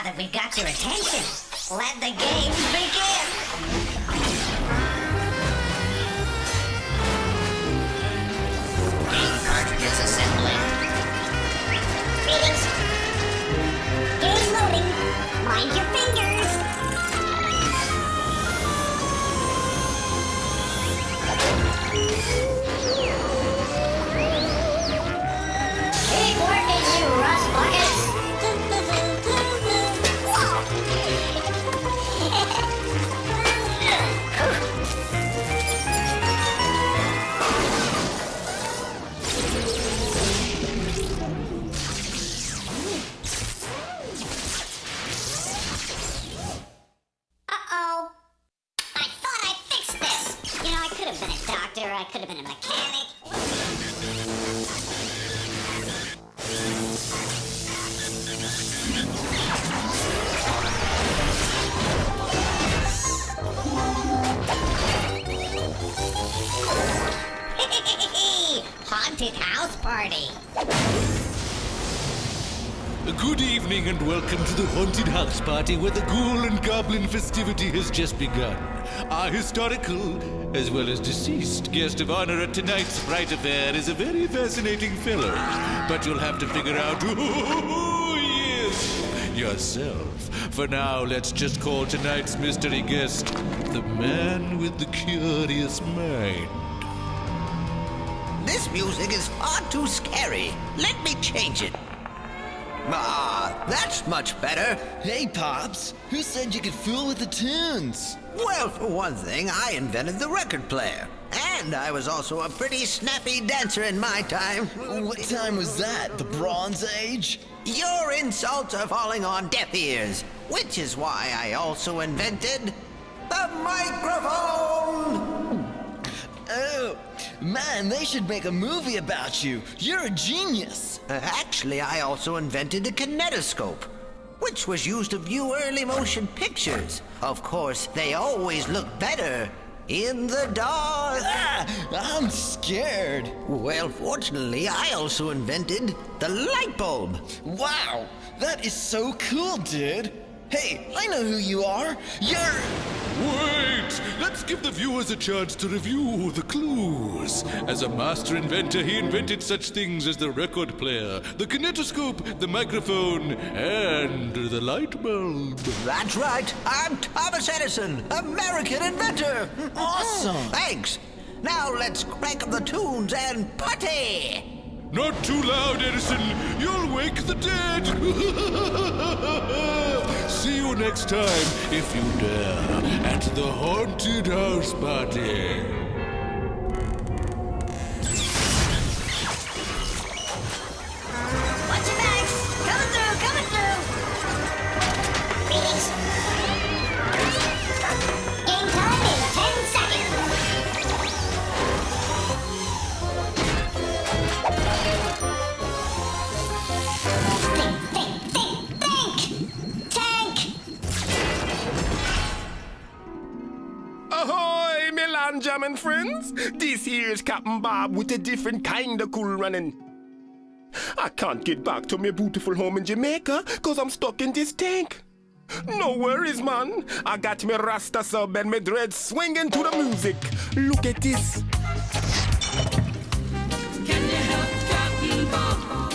that we've got your attention, let the games begin! Game cartridges assembling. Greetings. Game loading. Mind your fingers. Keep working, you rust buckets. Uh-oh. I thought I fixed this. You know, I could have been a doctor, I could have been a mechanic. Haunted house party. Good evening and welcome to the Haunted House Party where the ghoul and goblin festivity has just begun. Our historical, as well as deceased, guest of honor at tonight's fright affair is a very fascinating fellow. But you'll have to figure out who he is yourself. For now, let's just call tonight's mystery guest the man with the curious mind. This music is far too scary. Let me change it. Ah, that's much better. Hey, Pops, who said you could fool with the tunes? Well, for one thing, I invented the record player. And I was also a pretty snappy dancer in my time. What time was that? The Bronze Age? Your insults are falling on deaf ears, which is why I also invented the microphone! Oh, man, they should make a movie about you. You're a genius. Actually, I also invented the kinetoscope, which was used to view early motion pictures. Of course, they always look better in the dark. I'm scared. Well, fortunately, I also invented the light bulb. Wow, that is so cool, dude. Hey, I know who you are. You're... Wait! Let's give the viewers a chance to review the clues. As a master inventor, he invented such things as the record player, the kinetoscope, the microphone, and the light bulb. That's right. I'm Thomas Edison, American inventor. Awesome. Thanks. Now let's crank up the tunes and party. Not too loud, Edison! You'll wake the dead! See you next time, if you dare, at the Haunted House Party. Watch your backs! Coming through, coming through! Greetings. Game time in 10 seconds! Think! Tank! Ahoy, Milan Jam and friends! This here's Captain Bob with a different kind of cool running. I can't get back to my beautiful home in Jamaica cause I'm stuck in this tank. No worries, man. I got me Rasta sub and me dreads swinging to the music. Look at this. Can you help Captain Bob?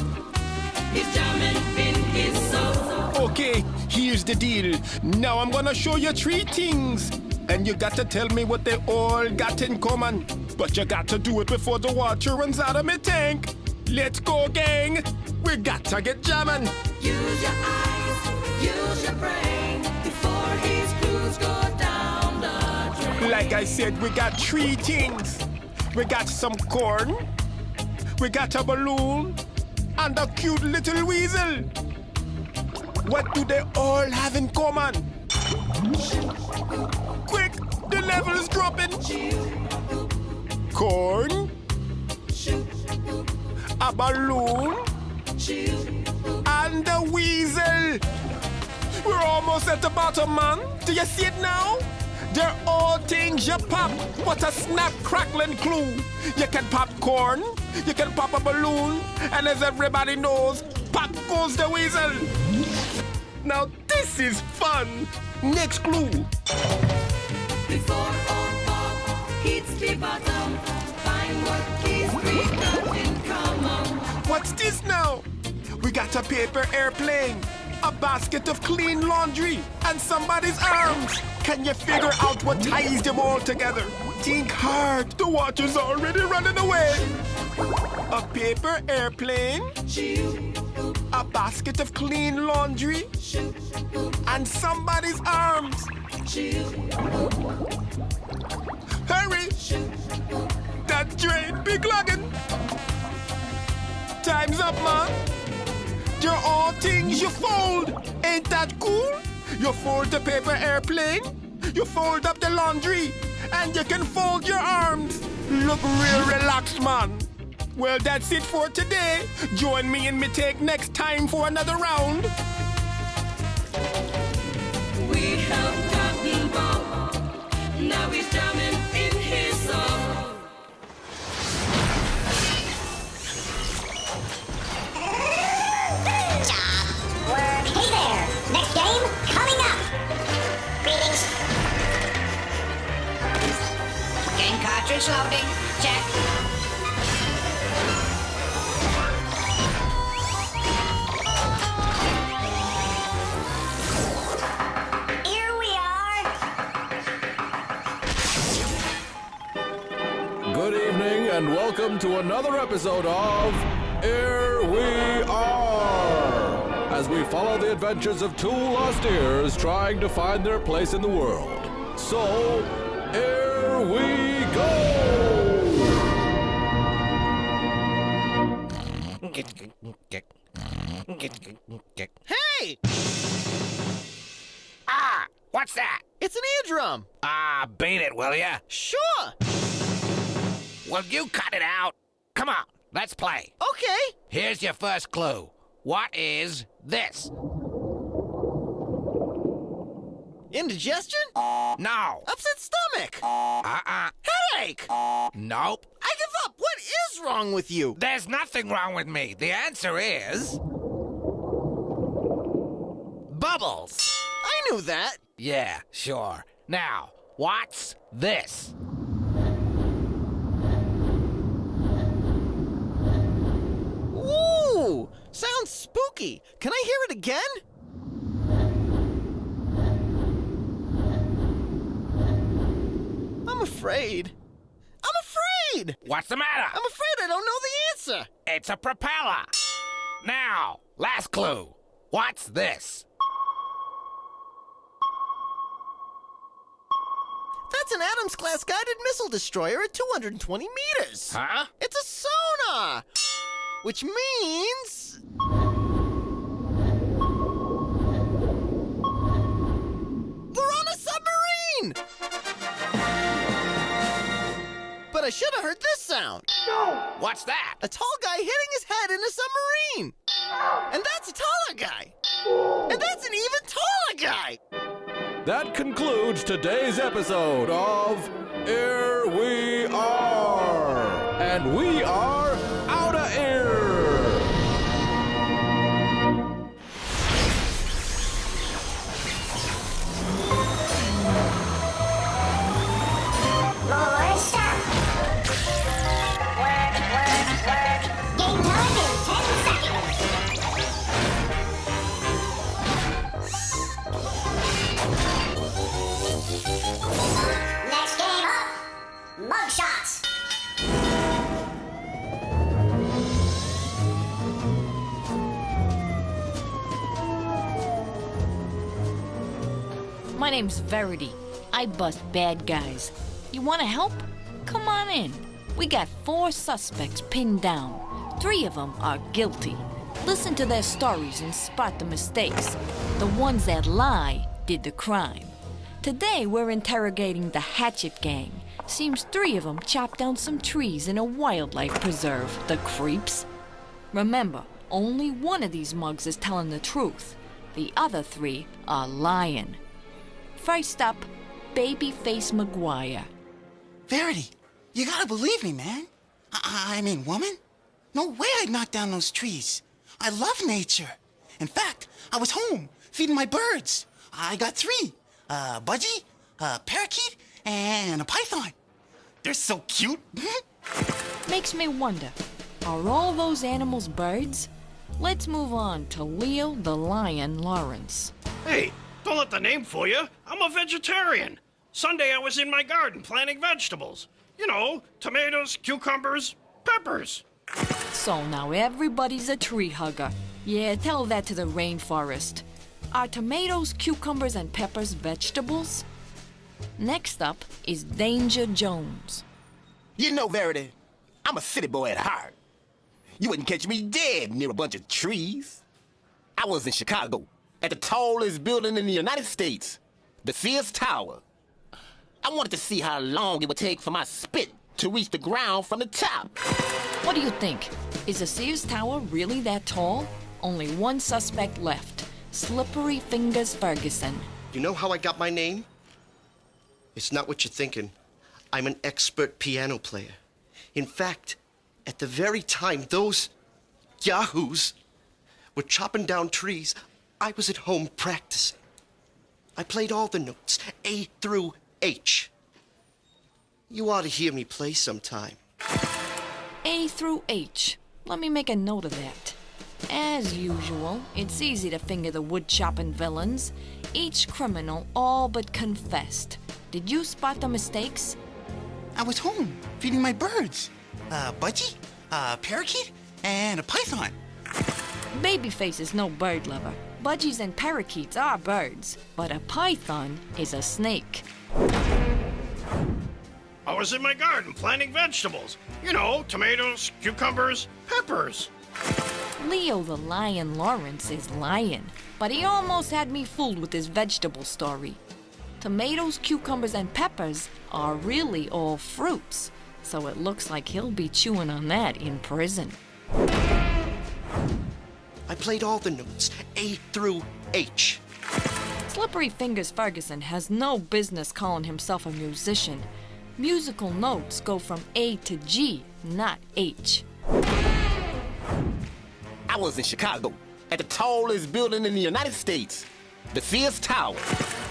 He's jamming in his soul. Okay, here's the deal. Now I'm gonna show you 3 things. And you got to tell me what they all got in common. But you got to do it before the water runs out of my tank. Let's go, gang. We got to get jamming. Use your eyes, use your brain before his crews go down the drain. Like I said, we got 3 things. We got some corn, we got a balloon, and a cute little weasel. What do they all have in common? Quick, the level's dropping. Corn, a balloon, and a weasel. We're almost at the bottom, man. Do you see it now? They're all things you pop. What a snap crackling clue. You can pop corn, you can pop a balloon, and as everybody knows, pop goes the weasel. Now this This is fun. Next clue. Before old Bob hits the bottom, find what these three got in common. What's this now? We got a paper airplane, a basket of clean laundry, and somebody's arms. Can you figure out what ties them all together? Think hard. The water's already running away. A paper airplane, a basket of clean laundry, and somebody's arms. Hurry! That drain be clogging. Time's up, man. You're all things you fold. Ain't that cool? You fold the paper airplane, you fold up the laundry, and you can fold your arms. Look real relaxed, man. Well, that's it for today. Join me and me take next time for another round. We have gotten Bob. Now he's jamming in his song. Job. Work. Hey there. Next game coming up. Greetings. Game cartridge loading. Check. Here we are. Good evening and welcome to another episode of Here We Are! As we follow the adventures of two lost ears trying to find their place in the world. So, here we go! Hey! Ah, what's that? It's an eardrum! Ah, beat it, will ya? Sure! Will you cut it out? Come on, let's play. Okay! Here's your first clue. What is this? Indigestion? No. Upset stomach? Headache? Nope. I give up! What is wrong with you? There's nothing wrong with me. The answer is... bubbles. I knew that! Yeah, sure. Now, what's this? Ooh! Sounds spooky. Can I hear it again? I'm afraid. I'm afraid! What's the matter? I'm afraid I don't know the answer! It's a propeller. Now, last clue. What's this? That's an Adams-class guided missile destroyer at 220 meters! Huh? It's a sonar! Which means... we're on a submarine! But I should have heard this sound. What's that? A tall guy hitting his head in a submarine. And that's a taller guy. And that's an even taller guy. That concludes today's episode of Here We Are! And we are out of here! More stuff. Work, work, work. Game time in 10 seconds. Next game up. Mug shots. My name's Verity. I bust bad guys. You want to help? Come on in. We got 4 suspects pinned down. 3 of them are guilty. Listen to their stories and spot the mistakes. The ones that lie did the crime. Today we're interrogating the Hatchet Gang. Seems 3 of them chopped down some trees in a wildlife preserve, the creeps. Remember, only one of these mugs is telling the truth. The other 3 are lying. First up, Babyface McGuire. Verity, you gotta believe me, man. I mean, woman. No way I'd knock down those trees. I love nature. In fact, I was home feeding my birds. I got 3. A budgie, a parakeet, and a python. They're so cute. Makes me wonder, are all those animals birds? Let's move on to Leo the Lion Lawrence. Hey, don't let the name fool you. I'm a vegetarian. Sunday I was in my garden planting vegetables. You know, tomatoes, cucumbers, peppers. So now everybody's a tree hugger. Yeah, tell that to the rainforest. Are tomatoes, cucumbers, and peppers vegetables? Next up is Danger Jones. You know, Verity, I'm a city boy at heart. You wouldn't catch me dead near a bunch of trees. I was in Chicago, at the tallest building in the United States, the Sears Tower. I wanted to see how long it would take for my spit to reach the ground from the top. What do you think? Is the Sears Tower really that tall? Only one suspect left, Slippery Fingers Ferguson. You know how I got my name? It's not what you're thinking. I'm an expert piano player. In fact, at the very time those yahoos were chopping down trees, I was at home practicing. I played all the notes, A through H. You ought to hear me play sometime. A through H. Let me make a note of that. As usual, it's easy to finger the wood-chopping villains. Each criminal all but confessed. Did you spot the mistakes? I was home, feeding my birds. A budgie, a parakeet, and a python. Babyface is no bird lover. Budgies and parakeets are birds, but a python is a snake. I was in my garden planting vegetables. You know, tomatoes, cucumbers, peppers. Leo the Lion Lawrence is lying, but he almost had me fooled with his vegetable story. Tomatoes, cucumbers, and peppers are really all fruits, so it looks like he'll be chewing on that in prison. I played all the notes, A through H. Slippery Fingers Ferguson has no business calling himself a musician. Musical notes go from A to G, not H. I was in Chicago, at the tallest building in the United States, the Sears Tower.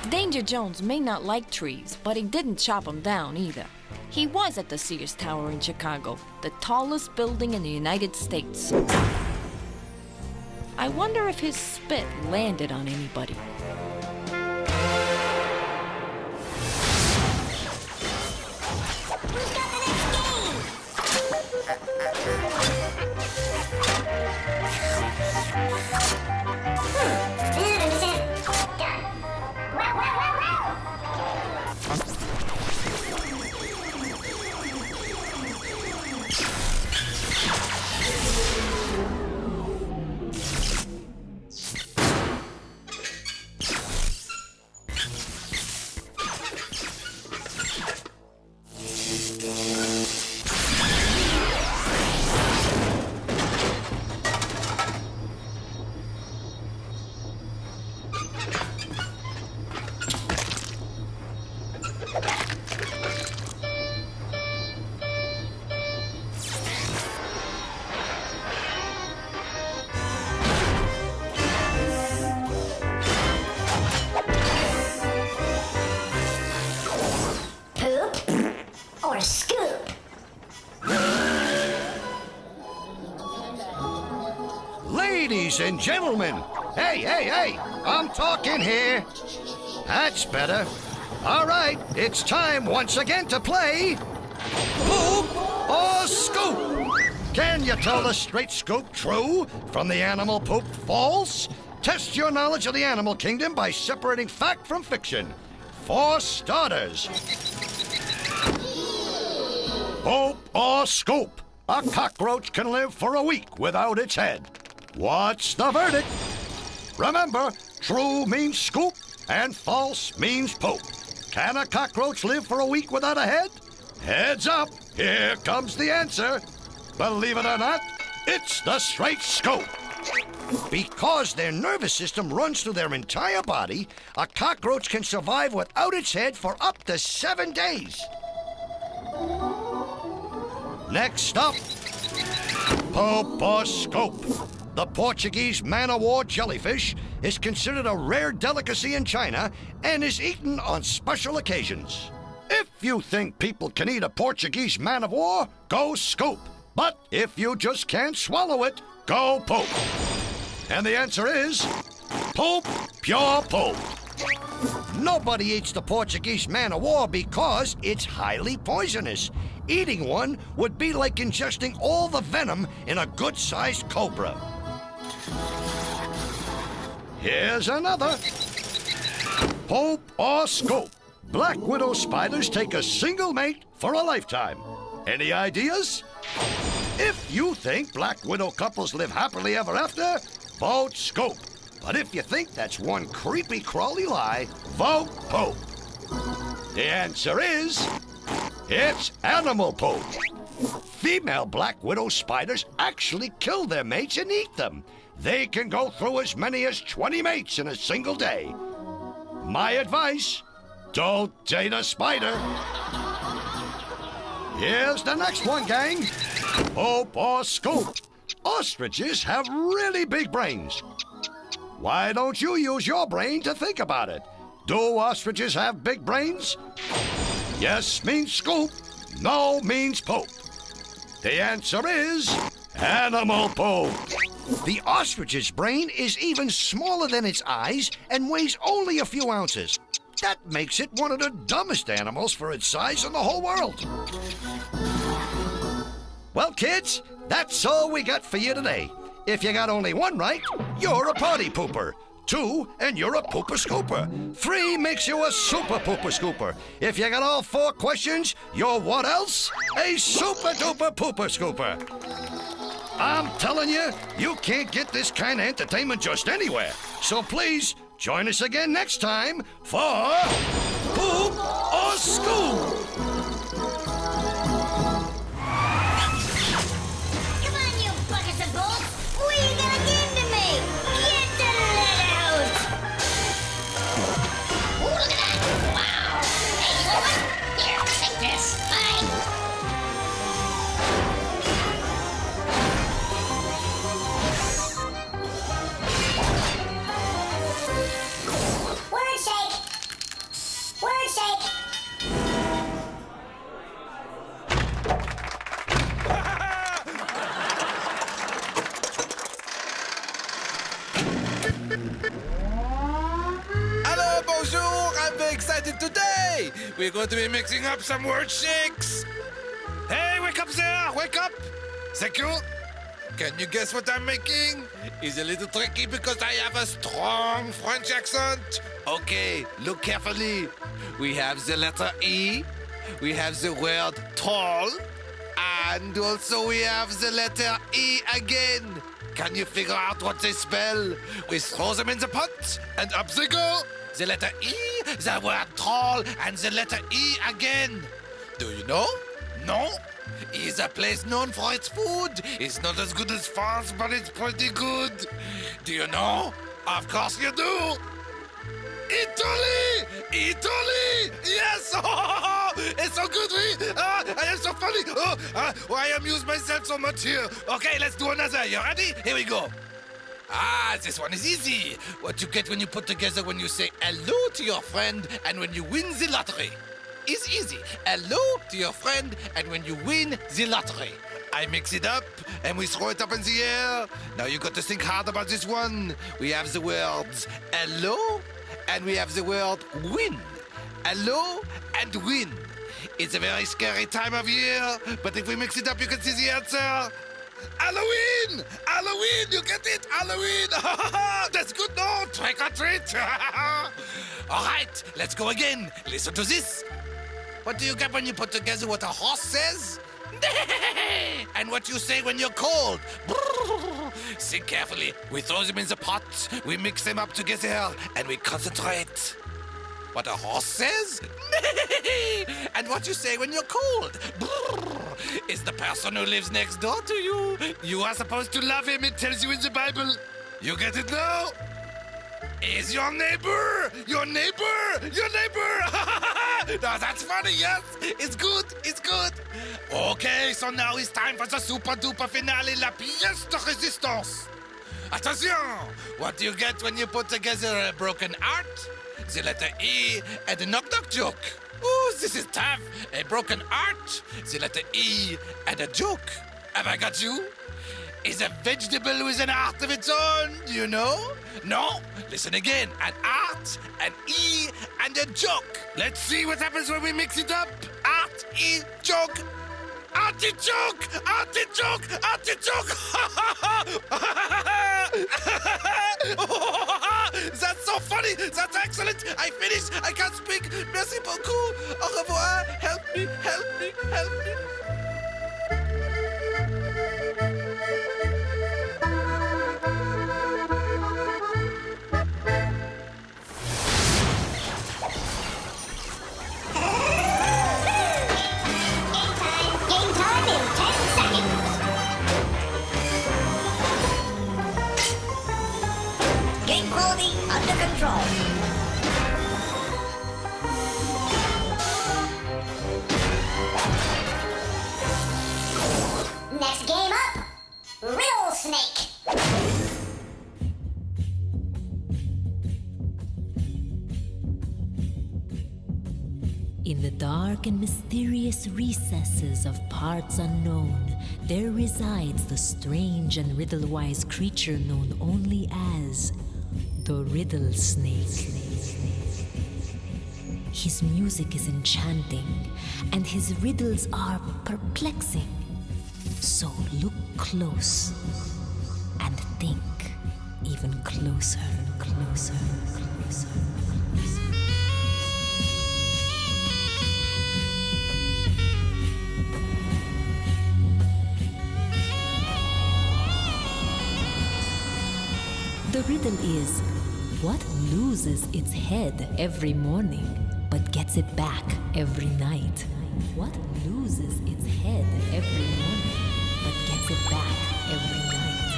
Danger Jones may not like trees, but he didn't chop them down either. He was at the Sears Tower in Chicago, the tallest building in the United States. I wonder if his spit landed on anybody. Ladies and gentlemen, hey, I'm talking here. That's better. All right, it's time once again to play Poop or Scoop. Can you tell the straight scoop true from the animal poop false? Test your knowledge of the animal kingdom by separating fact from fiction. For starters, Poop or Scoop. A cockroach can live for a week without its head. What's the verdict? Remember, true means scoop and false means poop. Can a cockroach live for a week without a head? Heads up, here comes the answer. Believe it or not, it's the straight scoop. Because their nervous system runs through their entire body, a cockroach can survive without its head for up to 7 days. Next up, Poop or Scoop. The Portuguese man-o-war jellyfish is considered a rare delicacy in China and is eaten on special occasions. If you think people can eat a Portuguese man-of-war, go scoop. But if you just can't swallow it, go poop. And the answer is poop, pure poop. Nobody eats the Portuguese man-o-war because it's highly poisonous. Eating one would be like ingesting all the venom in a good-sized cobra. Here's another. Poop or scoop. Black widow spiders take a single mate for a lifetime. Any ideas? If you think black widow couples live happily ever after, vote scoop. But if you think that's one creepy crawly lie, vote poop. The answer is, it's animal poop. Female black widow spiders actually kill their mates and eat them. They can go through as many as 20 mates in a single day. My advice, don't date a spider. Here's the next one, gang. Poop or scoop. Ostriches have really big brains. Why don't you use your brain to think about it? Do ostriches have big brains? Yes means scoop, no means poop. The answer is animal poop. The ostrich's brain is even smaller than its eyes and weighs only a few ounces. That makes it one of the dumbest animals for its size in the whole world. Well, kids, that's all we got for you today. If you got only one right, you're a party pooper. 2, and you're a pooper scooper. 3 makes you a super pooper scooper. If you got all 4 questions, you're what else? A super duper pooper scooper. I'm telling you, you can't get this kind of entertainment just anywhere. So please, join us again next time for Poop or Scoop. Come on, you buckets of bolts! What are you gonna give to me? Get the lead out! Ooh, look at that! Wow! Hey, you know what? Here, take this. Bye! Word shake! Word shake! Hello, bonjour! I'm very excited today! We're going to be mixing up some word shakes! Hey, wake up there! Wake up! Thank you! Can you guess what I'm making? It's a little tricky because I have a strong French accent. Okay, look carefully. We have the letter E, we have the word tall, and also we have the letter E again. Can you figure out what they spell? We throw them in the pot, and up they go. The letter E, the word tall, and the letter E again. Do you know? No? It's a place known for its food. It's not as good as France, but it's pretty good. Do you know? Of course you do. Italy! Italy! Yes! Oh, it's so good, we. I am so funny. I amuse myself so much here. Okay, let's do another. You ready? Here we go. This one is easy. What you get when you put together when you say hello to your friend and when you win the lottery. It's easy. Hello to your friend and when you win the lottery. I mix it up and we throw it up in the air. Now you got to think hard about this one. We have the words hello and we have the word win. Hello and win. It's a very scary time of year, but if we mix it up, you can see the answer. Halloween! Halloween! You get it? Halloween! That's good, no? Trick or treat! All right, let's go again. Listen to this. What do you get when you put together what a horse says? And what you say when you're cold? Think carefully. We throw them in the pot, we mix them up together, and we concentrate. What a horse says? And what you say when you're cold? Is the person who lives next door to you. You are supposed to love him, it tells you in the Bible. You get it now? Is your neighbor! Your neighbor! Your neighbor! Now that's funny, yes? It's good, it's good. Okay, so now it's time for the super duper finale, la pièce de résistance. Attention! What do you get when you put together a broken heart? The letter E and a knock-knock joke. Oh, this is tough. A broken heart, the letter E and a joke. Have I got you? Is a vegetable with an heart of its own, do you know? No? Listen again. An heart, an E, and a joke. Let's see what happens when we mix it up. Heart, E, joke. Artichoke! Artichoke! Artichoke! That's so funny! That's excellent! I finished! I can't speak! Merci beaucoup! Au revoir! Help me! Help me! Help me! Under control. Next game up, Riddle Snake. In the dark and mysterious recesses of parts unknown, there resides the strange and riddle-wise creature known only as the Riddle Snake. His music is enchanting, and his riddles are perplexing. So look close and think even closer, closer, closer. The riddle is, what loses its head every morning, but gets it back every night? What loses its head every morning, but gets it back every night?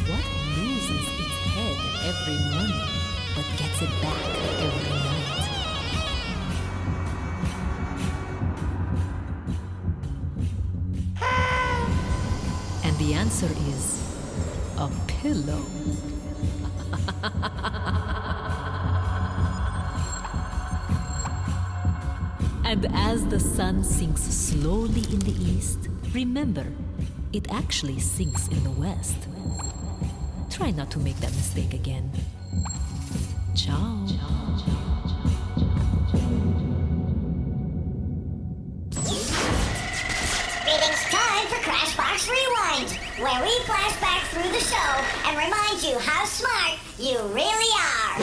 What loses its head every morning, but gets it back every night? And the answer is a pillow. And as the sun sinks slowly in the east, remember, it actually sinks in the west. Try not to make that mistake again. Ciao. It's time for Crashbox Rewind, where we flash back through the show and remind you how smart you really are.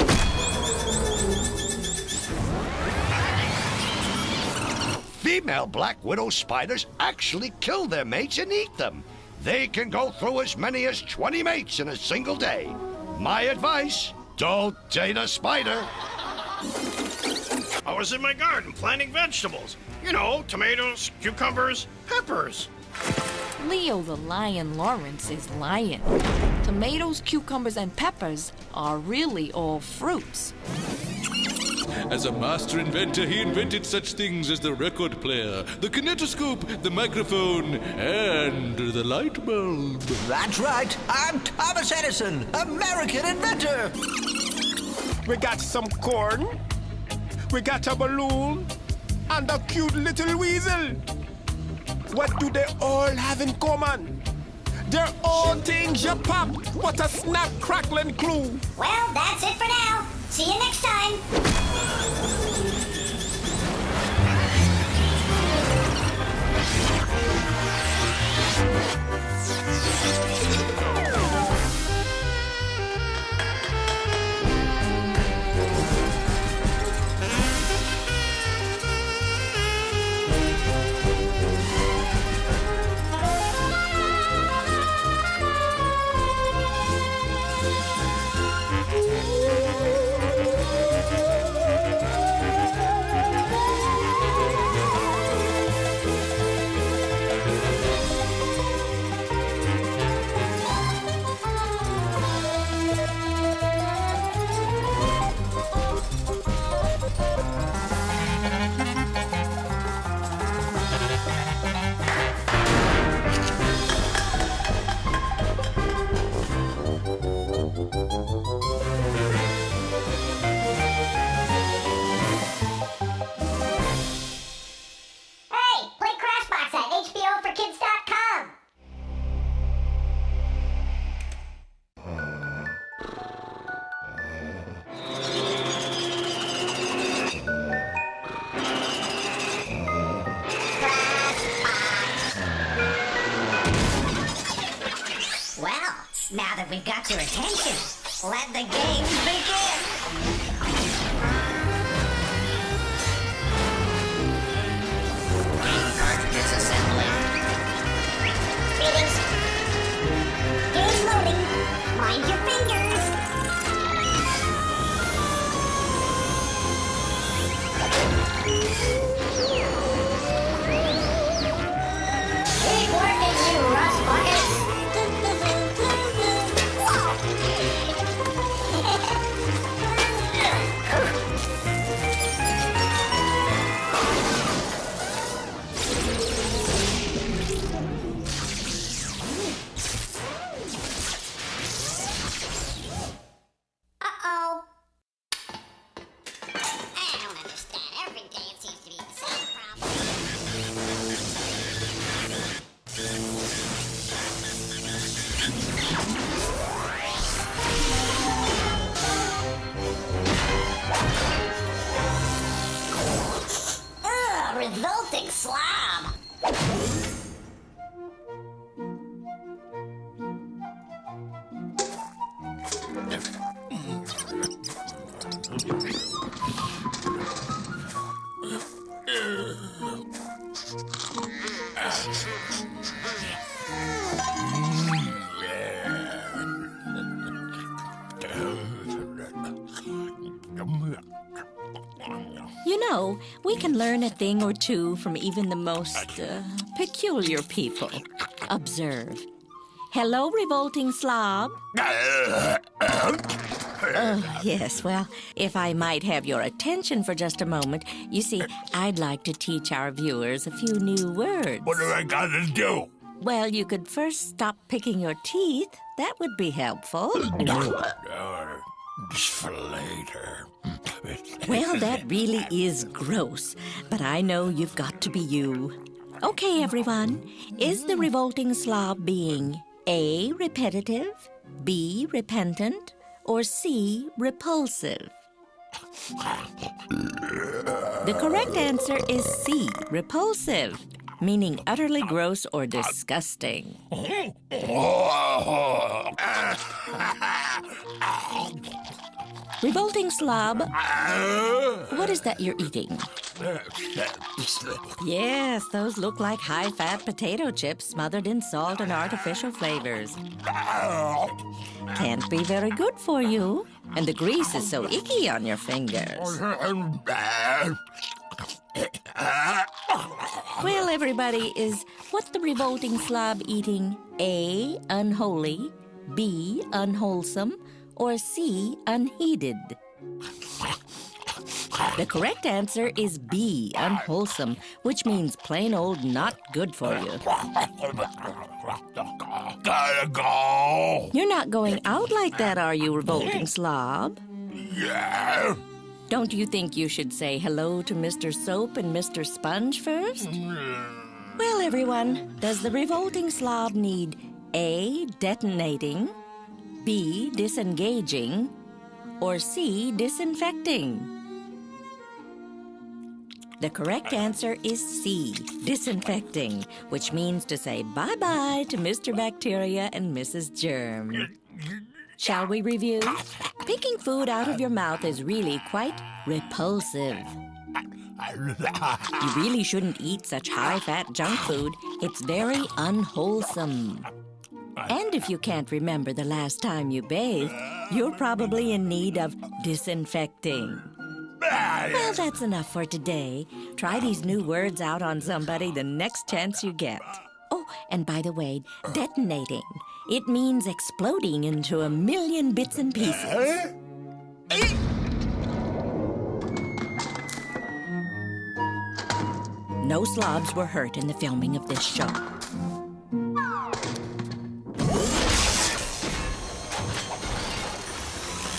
Female black widow spiders actually kill their mates and eat them. They can go through as many as 20 mates in a single day. My advice, don't date a spider. I was in my garden planting vegetables. You know, tomatoes, cucumbers, peppers. Leo the Lion Lawrence is lying. Tomatoes, cucumbers, and peppers are really all fruits. As a master inventor, he invented such things as the record player, the kinetoscope, the microphone, and the light bulb. That's right. I'm Thomas Edison, American inventor. We got some corn, we got a balloon, and a cute little weasel. What do they all have in common? They're all things you pop. What a snap, crackling clue. Well, that's it for now. See you next time. we've got your attention. Let the games begin. Game cartridges assembling. Greetings. Game loading. Mind your fingers. Keep working, you rust buckets. Uh-oh. I don't understand. Every day it seems to be the same problem. Ugh, revolting slob. You know, we can learn a thing or two from even the most peculiar people. Observe. Hello, revolting slob. Oh, yes, well, if I might have your attention for just a moment, you see, I'd like to teach our viewers a few new words. What do I gotta do? Well, you could first stop picking your teeth. That would be helpful. Just for later. Well, that really is gross, but I know you've got to be you. Okay, everyone, is the revolting slob being A, repetitive, B, repentant, or C, repulsive? The correct answer is C, repulsive, meaning utterly gross or disgusting. Revolting slob, what is that you're eating? Yes, those look like high-fat potato chips smothered in salt and artificial flavors. Can't be very good for you, and the grease is so icky on your fingers. Well, everybody, is what the revolting slob eating A, unholy, B, unwholesome, or C, unheeded? The correct answer is B, unwholesome, which means plain old not good for you. Gotta go. You're not going out like that, are you, revolting slob? Yeah. Don't you think you should say hello to Mr. Soap and Mr. Sponge first? Well, everyone, does the revolting slob need A, detonating, B, disengaging, or C, disinfecting? The correct answer is C, disinfecting, which means to say bye-bye to Mr. Bacteria and Mrs. Germ. Shall we review? Picking food out of your mouth is really quite repulsive. You really shouldn't eat such high-fat junk food. It's very unwholesome. And if you can't remember the last time you bathed, you're probably in need of disinfecting. Well, that's enough for today. Try these new words out on somebody the next chance you get. Oh, and by the way, detonating. It means exploding into a million bits and pieces. No slobs were hurt in the filming of this show.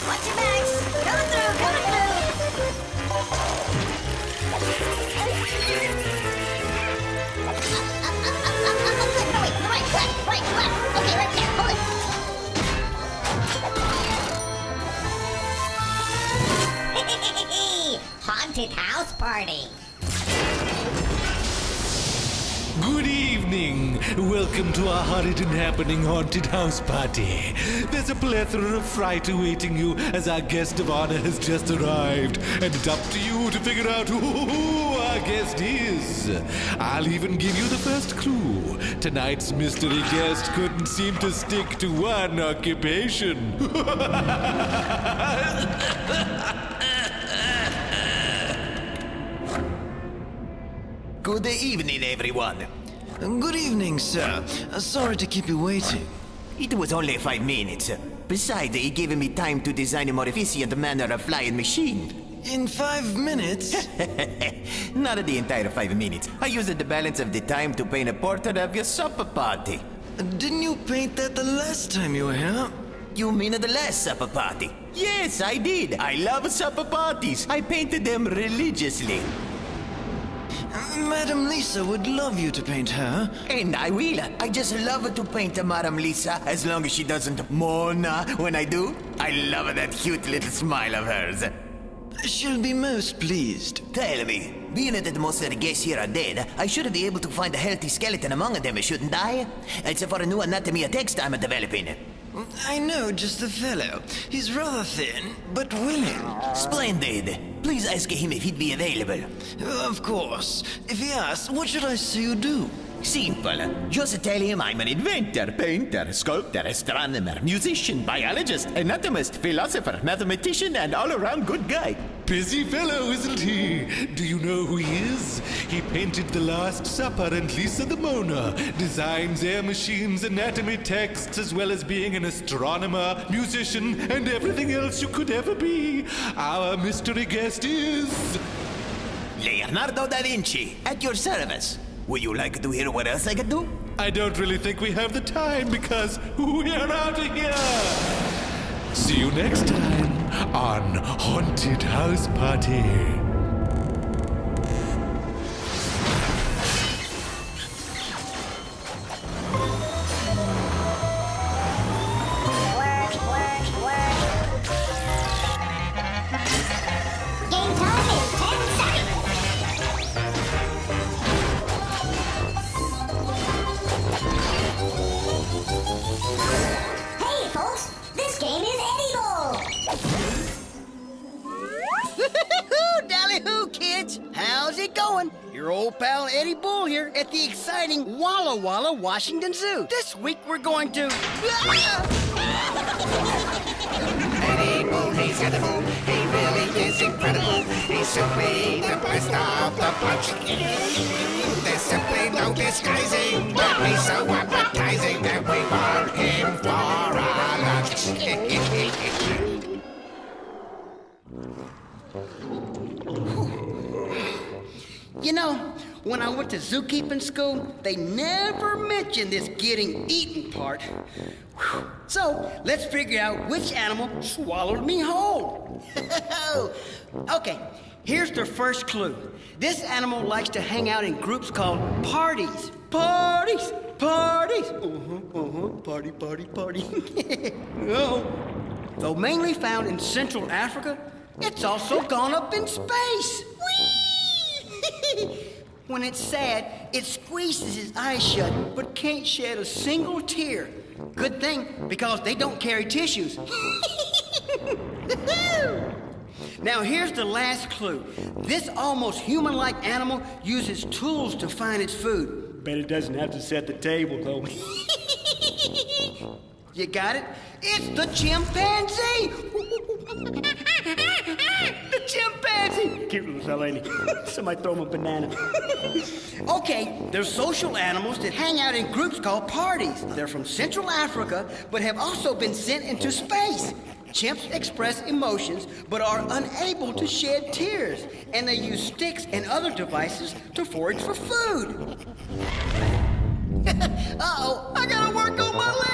Watch your backs. Coming through, coming through. Right. Okay, right there. Hold it. Haunted house party. Good evening. Welcome to our horrid and happening haunted house party. There's a plethora of fright awaiting you as our guest of honor has just arrived. And it's up to you to figure out who our guest is. I'll even give you the first clue. Tonight's mystery guest couldn't seem to stick to one occupation. Good evening, everyone. Good evening, sir. Sorry to keep you waiting. It was only 5 minutes. Besides, he gave me time to design a more efficient manner of flying machine. In 5 minutes? Not the entire 5 minutes. I used the balance of the time to paint a portrait of your supper party. Didn't you paint that the last time you were here? You mean the last supper party? Yes, I did. I love supper parties. I painted them religiously. Madam Lisa would love you to paint her. And I will. I just love to paint Madam Lisa as long as she doesn't moan when I do. I love that cute little smile of hers. She'll be most pleased. Tell me, being that most of the guests here are dead, I should be able to find a healthy skeleton among them, shouldn't I? It's for a new anatomy text I'm developing. I know just the fellow. He's rather thin, but willing. Splendid. Please ask him if he'd be available. Of course. If he asks, what should I say you do? Simple. Just tell him I'm an inventor, painter, sculptor, astronomer, musician, biologist, anatomist, philosopher, mathematician, and all-around good guy. Busy fellow, isn't he? Do you know who he is? He painted The Last Supper and Lisa the Mona, designs air machines, anatomy texts, as well as being an astronomer, musician, and everything else you could ever be. Our mystery guest is... Leonardo da Vinci, at your service. Would you like to hear what else I could do? I don't really think we have the time because we're out of here. See you next time on Haunted House Party. Game time is 10 seconds. Hey, folks, this game is edible. Dally-hoo, kids! How's it going? Your old pal Eddie Bull here at the exciting Walla Walla Washington Zoo. This week we're going to... Eddie Bull, he's edible. He really is incredible. He's simply the best of the bunch. There's simply no disguising that he's so appetizing that we want him for our lunch. You know, when I went to zookeeping school, they never mentioned this getting eaten part. Whew. So, let's figure out which animal swallowed me whole. Okay, here's the first clue. This animal likes to hang out in groups called parties. Parties! Parties! Party, party, party. Oh. Though mainly found in Central Africa, it's also gone up in space. Whee! When it's sad, it squeezes its eyes shut, but can't shed a single tear. Good thing, because they don't carry tissues. Now here's the last clue. This almost human-like animal uses tools to find its food. Bet it doesn't have to set the table, though. You got it? It's the chimpanzee! The chimpanzee! Cute little fella, ain't he? Somebody throw him a banana. Okay, they're social animals that hang out in groups called parties. They're from Central Africa, but have also been sent into space. Chimps express emotions, but are unable to shed tears, and they use sticks and other devices to forage for food. Uh-oh, I gotta work on my leg!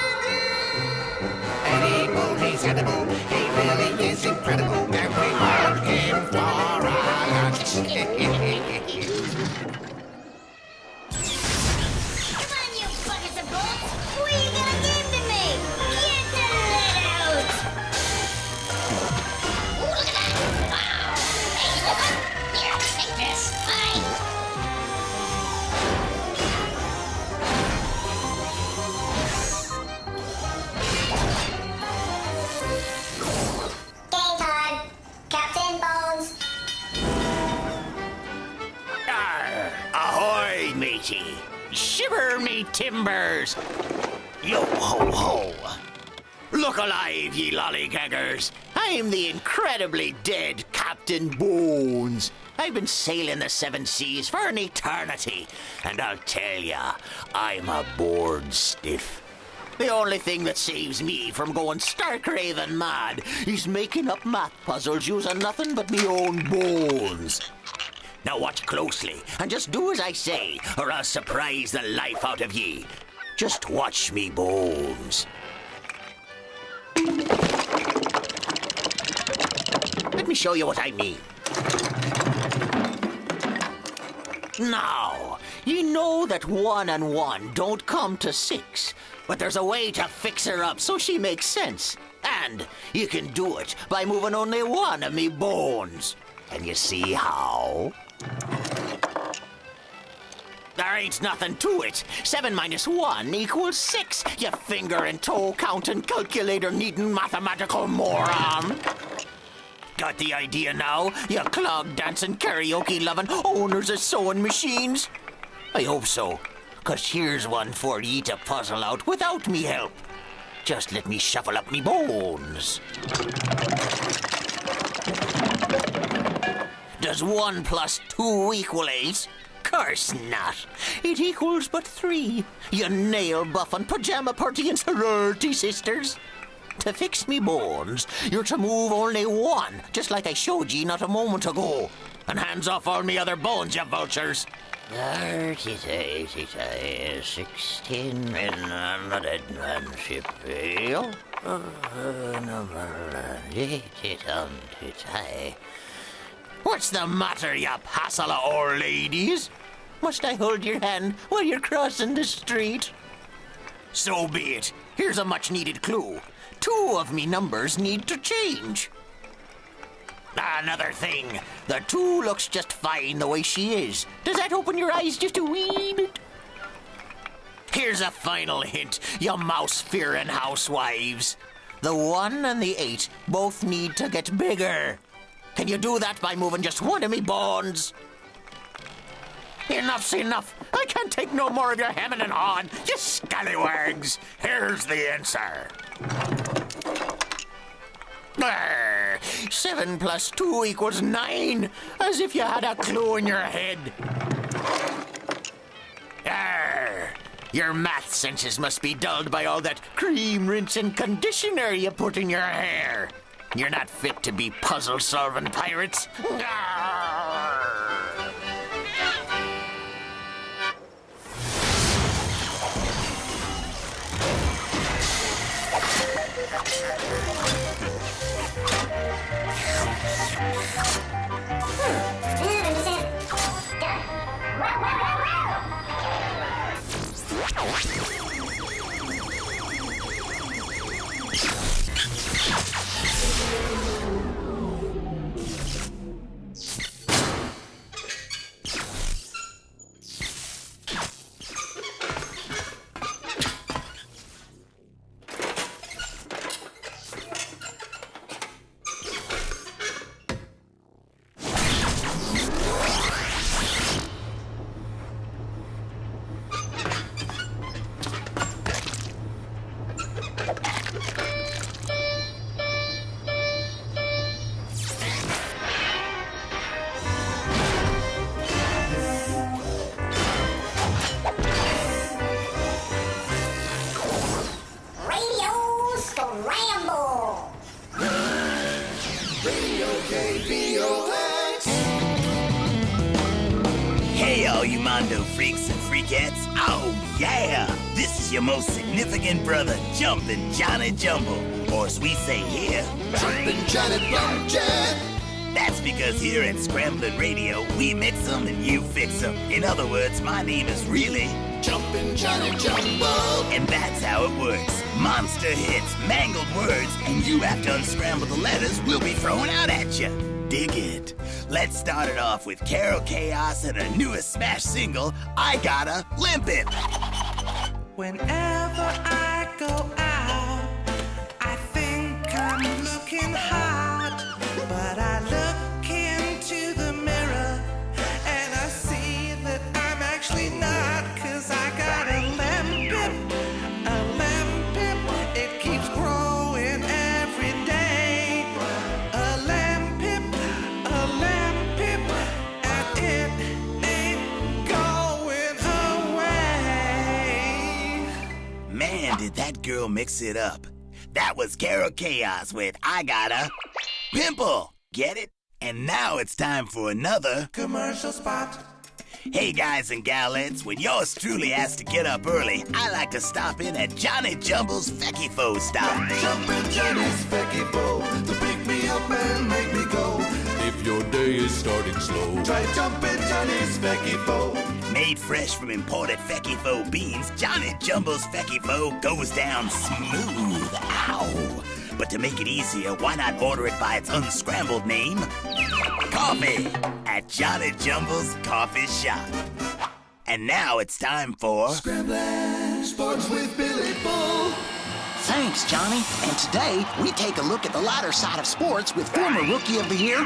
Eddie Bull, he's edible. He really is incredible. And we want him for our lunch. Come on, you buckets of bullets. Who are you gonna give to me? Get the lid out. Ooh, look at that. Wow. Hey, you woke up? Here, take this. Bye. mighty. Shiver me timbers. Yo ho ho. Look alive, ye lollygaggers. I'm the incredibly dead Captain Bones. I've been sailing the seven seas for an eternity, and I'll tell ya, I'm a bored stiff. The only thing that saves me from going stark raving mad is making up math puzzles using nothing but me own bones. Now watch closely, and just do as I say, or I'll surprise the life out of ye. Just watch me bones. Let me show you what I mean. Now, you know that 1 and 1 don't come to 6, but there's a way to fix her up so she makes sense. And you can do it by moving only one of me bones. Can you see how? There ain't nothing to it. 7 minus 1 equals 6, you finger and toe counting, calculator needing mathematical moron. Got the idea now, you clog dancing, karaoke loving owners of sewing machines? I hope so, 'cause here's one for ye to puzzle out without me help. Just let me shuffle up me bones. Does 1 plus 2 equal 8? Course not. It equals but 3, you nail-buffing, pajama-partying sorority sisters. To fix me bones, you're to move only 1, just like I showed ye not a moment ago. And hands off all me other bones, you vultures. 30, 16, and what's the matter, you passel of old ladies? Must I hold your hand while you're crossing the street? So be it. Here's a much-needed clue. 2 of me numbers need to change. Another thing, the 2 looks just fine the way she is. Does that open your eyes just a wee bit? Here's a final hint, you mouse-fearing housewives. The 1 and the 8 both need to get bigger. Can you do that by moving just one of me bones? Enough's enough. I can't take no more of your hemming and hawing, you scallywags. Here's the answer. 7 plus 2 equals 9, as if you had a clue in your head. Your math senses must be dulled by all that cream, rinse, and conditioner you put in your hair. You're not fit to be puzzle-solving pirates. Hey, all you Mondo freaks and freakettes. Oh, yeah! This is your most significant brother, Jumpin' Johnny Jumble. Or as we say here, Jumpin' Johnny Blumjet. That's because here at Scramblin' Radio, we mix 'em and you fix 'em. In other words, my name is really Jumpin' Johnny Jumble. And that's how it works. Monster hits, mangled words, and you have to unscramble the letters we'll be throwing out at you. Dig it. Let's start it off with Carol Chaos and her newest smash single, I Gotta Limp It. Whenever I go out, I think I'm looking hot, but I look into the mirror and I see that I'm actually not. did that girl mix it up? That was Carol Chaos with I Got a Pimple. Get it? And now it's time for another commercial spot. Hey guys and galettes, when yours truly has to get up early, I like to stop in at Johnny Jumble's Fecky-Fo stop. Jumpin' Johnny's Fecky-Fo to pick me up and make me go. If your day is starting slow, try Jumpin' Johnny's Fecky-Fo. Made fresh from imported Fecky-Fo beans, Johnny Jumble's Fecky-Fo goes down smooth. Ow! But to make it easier, why not order it by its unscrambled name? Coffee at Johnny Jumble's Coffee Shop. And now it's time for Scrambling Sports with Billy Bull. Thanks, Johnny. And today, we take a look at the lighter side of sports with former Rookie of the Year,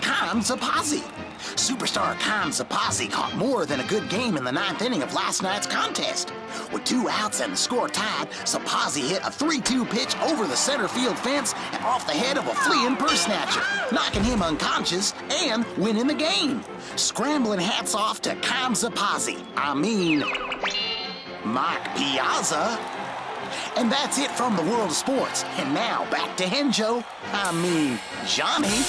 Khan Zapazzi. Superstar Khan Zapazzi caught more than a good game in the 9th inning of last night's contest. With 2 outs and the score tied, Zapazzi hit a 3-2 pitch over the center field fence and off the head of a fleeing purse snatcher, knocking him unconscious and winning the game. Scrambling hats off to Khan Zapazzi. Mike Piazza. And that's it from the world of sports. And now back to Johnny.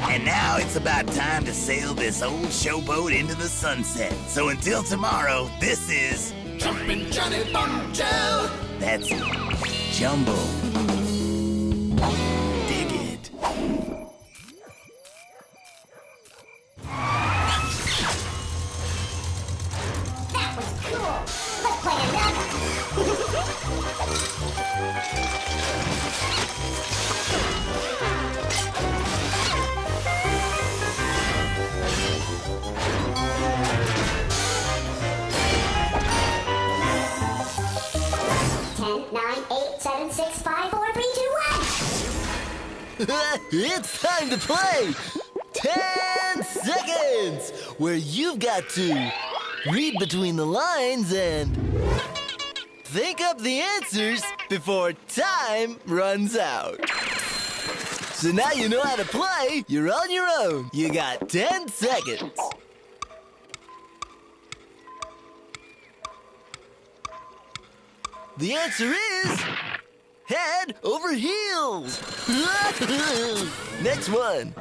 And now it's about time to sail this old showboat into the sunset. So until tomorrow, this is Jumpin' Johnny Bombshell. That's Jumbo. Dig it. That was cool. Let's play another. 10, 9, 8, 7, 6, 5, 4, 3, 2, 1. It's time to play 10 seconds, where you've got to read between the lines and think up the answers before time runs out. So now you know how to play. You're on your own. You got 10 seconds. The answer is head over heels. Next one.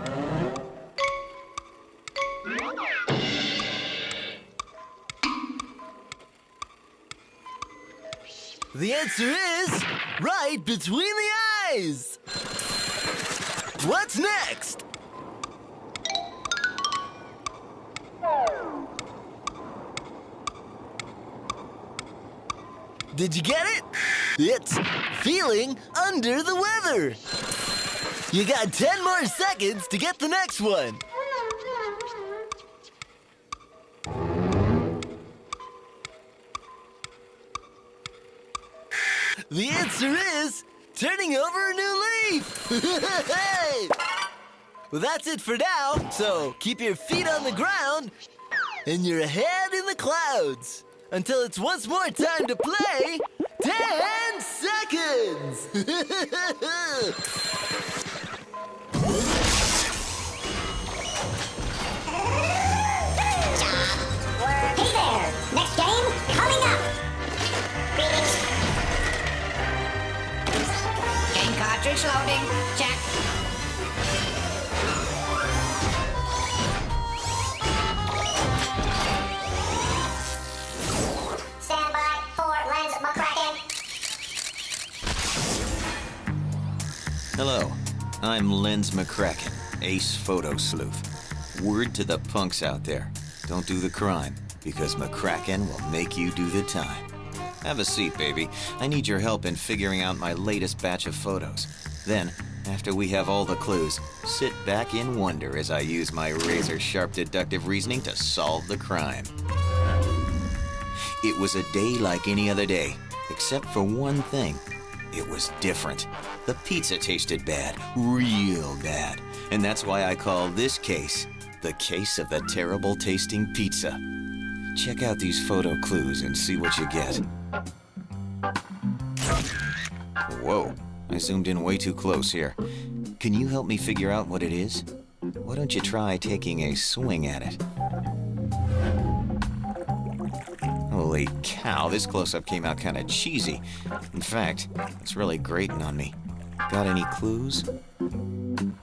The answer is right between the eyes. What's next? Did you get it? It's feeling under the weather. You got 10 more seconds to get the next one. The answer is turning over a new leaf. Hey! Well, that's it for now. So keep your feet on the ground and your head in the clouds until it's once more time to play 10 seconds. Hey there! Next game coming up! Game cartridge loading. Check. Stand by for Lens McCracken. Hello, I'm Lens McCracken, ace photo sleuth. Word to the punks out there, don't do the crime, because McCracken will make you do the time. Have a seat, baby. I need your help in figuring out my latest batch of photos. Then, after we have all the clues, sit back in wonder as I use my razor-sharp deductive reasoning to solve the crime. It was a day like any other day, except for one thing. It was different. The pizza tasted bad, real bad. And that's why I call this case the case of the terrible tasting pizza. Check out these photo clues and see what you get. Whoa, I zoomed in way too close here. Can you help me figure out what it is? Why don't you try taking a swing at it? Oh, Holy cow, this close-up came out kind of cheesy. In fact, it's really grating on me. Got any clues? I'm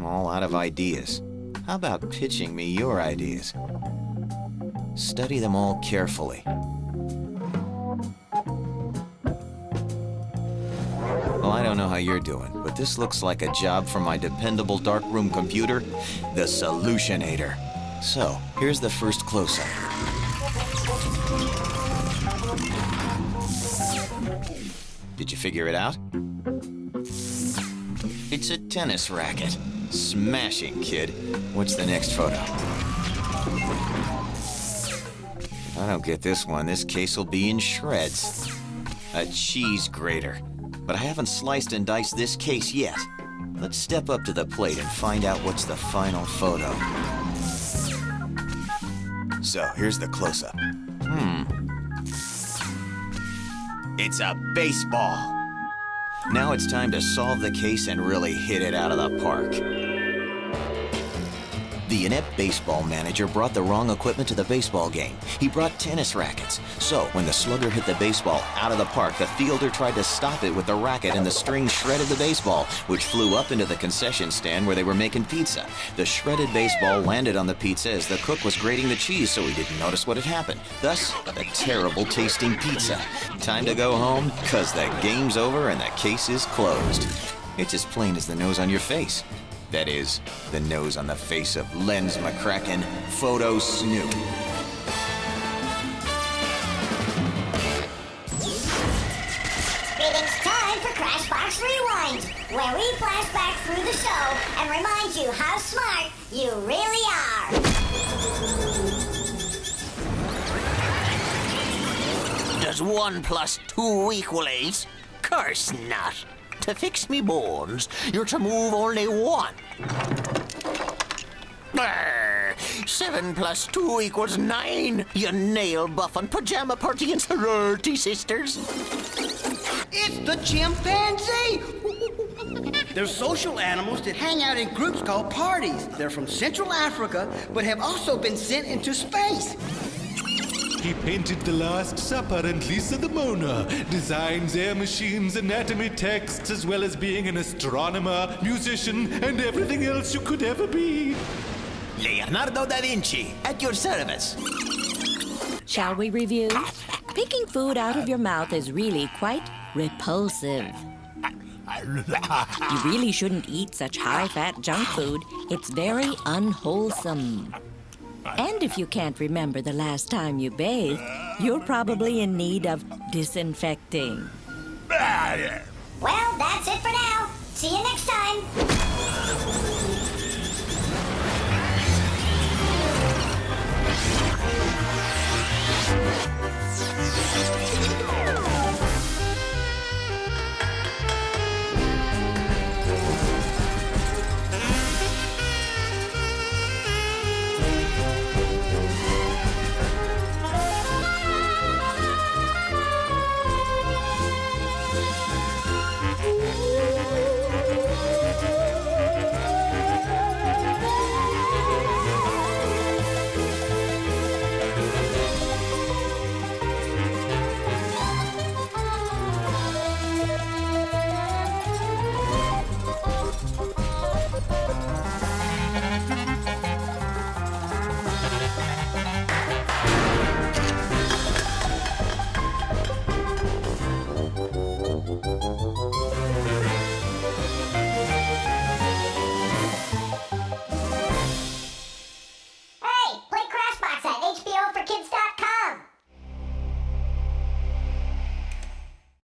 all out of ideas. How about pitching me your ideas? Study them all carefully. Well, I don't know how you're doing, but this looks like a job for my dependable darkroom computer, the Solutionator. So, here's the first close-up. Did you figure it out? It's a tennis racket. Smashing, kid. What's the next photo? If I don't get this one, this case will be in shreds. A cheese grater. But I haven't sliced and diced this case yet. Let's step up to the plate and find out what's the final photo. So, here's the close-up. It's a baseball. Now it's time to solve the case and really hit it out of the park. The inept baseball manager brought the wrong equipment to the baseball game. He brought tennis rackets. So, when the slugger hit the baseball out of the park, the fielder tried to stop it with the racket and the string shredded the baseball, which flew up into the concession stand where they were making pizza. The shredded baseball landed on the pizza as the cook was grating the cheese, so he didn't notice what had happened. Thus, the terrible tasting pizza. Time to go home, 'cause the game's over and the case is closed. It's as plain as the nose on your face. That is, the nose on the face of Lens McCracken, Photo Snoop. It's time for Crashbox Rewind, where we flash back through the show and remind you how smart you really are. Does 1 + 2 = 8? Curse not. To fix me bones, you're to move only 1. 7 + 2 = 9, you nail-buffing, pajama-partying sorority sisters. It's the chimpanzee! They're social animals that hang out in groups called parties. They're from Central Africa, but have also been sent into space. He painted The Last Supper and Lisa the Mona, designs Air Machines, anatomy texts, as well as being an astronomer, musician, and everything else you could ever be. Leonardo da Vinci, at your service. Shall we review? Picking food out of your mouth is really quite repulsive. You really shouldn't eat such high-fat junk food. It's very unwholesome. And if you can't remember the last time you bathed, you're probably in need of disinfecting. Well, that's it for now. See you next time.